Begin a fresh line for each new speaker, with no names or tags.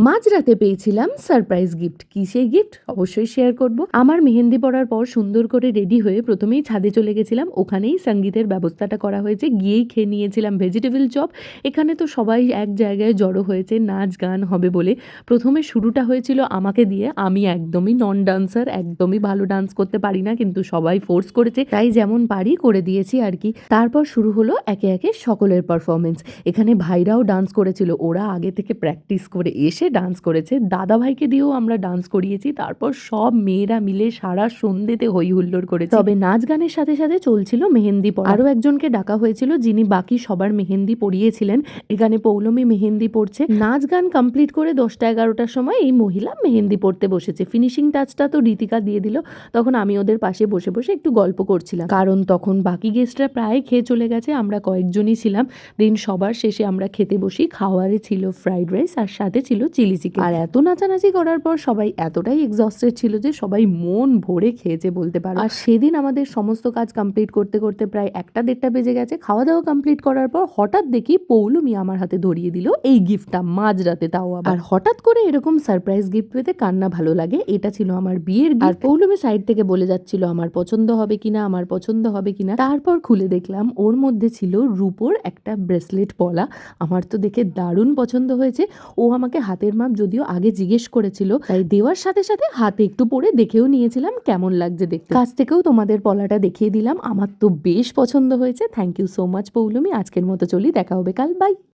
মাঝরাতে পেয়েছিলাম surprise gift. কি সেই গিফট অবশ্যই শেয়ার করব। আমার মেহেন্দি পড়ার পর সুন্দর করে রেডি হয়ে প্রথমেই ছাদে চলে গেছিলাম। ওখানেই সঙ্গীতের ব্যবস্থাটা করা হয়েছে, গিয়েই খেয়ে নিয়েছিলাম ভেজিটেবল চপ। এখানে তো সবাই এক জায়গায় জড়ো হয়েছে নাচ গান হবে বলে। প্রথমে শুরুটা হয়েছিল আমাকে দিয়ে। আমি একদমই নন ডান্সার, একদমই ভালো ডান্স করতে পারি না, কিন্তু সবাই ফোর্স করেছে তাই যেমন পারি করে দিয়েছি আর কি। তারপর শুরু হলো একে একে সকলের পারফরমেন্স। এখানে ভাইরাও ডান্স করেছিল, ওরা আগে থেকে প্র্যাকটিস করে এসে ডান্স করেছে। দাদা ভাইকে দিয়েও আমরা ডান্স করিয়েছি। তারপর সব মেয়েরা মিলে সারা সন্ধ্যেতে হই হুল্লোড় করেছে। তবে নাচ গানের সাথে সাথে চলছিল মেহেন্দি পড়া। আরও একজনকে ডাকা হয়েছিল যিনি বাকি সবার মেহেন্দি পরিয়েছিলেন। এখানে পৌলমী মেহেন্দি পড়ছে। নাচ গান কমপ্লিট করে 10টা-11টার সময় এই মহিলা মেহেন্দি পড়তে বসেছে। ফিনিশিং টাচটা তো ঋতিকা দিয়ে দিল। তখন আমি ওদের পাশে বসে বসে একটু গল্প করছিলাম, কারণ তখন বাকি গেস্টরা প্রায় খেয়ে চলে গেছে, আমরা কয়েকজনই ছিলাম। দিন সবার শেষে আমরা খেতে বসি। খাওয়ারে ছিল ফ্রাইড রাইস আর সাথে ছিল চিলি চিকেন। আর এত নাচানাচি করার পর সবাই এতটাই এক্সস্টেড ছিল যে সবাই মন ভরে খেয়েছে বলতে পারো। আর সেদিন আমাদের সমস্ত কাজ কমপ্লিট করতে করতে প্রায় 1টা-1.5টা বেজে গেছে। খাওয়া দাওয়া কমপ্লিট করার পর হঠাৎ দেখি পৌলমী আমার হাতে ধরিয়ে দিল এই গিফটটা, মাঝরাতে তাও আবার। আর হঠাৎ করে এরকম সারপ্রাইজ গিফট পেতে কার না ভালো লাগে। এটা ছিল আমার বিয়ের গিফট। আর পৌলমী সাইড থেকে বলে যাচ্ছিল আমার পছন্দ হবে কিনা, আমার পছন্দ হবে কিনা। তারপর খুলে দেখলাম ওর মধ্যে ছিল রূপোর একটা ব্রেসলেট পলা। আমার তো দেখে দারুণ পছন্দ হয়েছে। ও আমাকে হাতের মাপ যদিও আগে জিজ্ঞেস করেছিল, তাই দেওয়ার সাথে সাথে হাতে একটু পরে দেখেও নিয়েছিলাম কেমন লাগছে দেখতে। কাছ থেকেও তোমাদের পলাটা দেখিয়ে দিলাম। আমার তো বেশ পছন্দ হয়েছে। Thank you so much Poulami. আজকের মতো চলি, দেখা হবে কাল, বাই।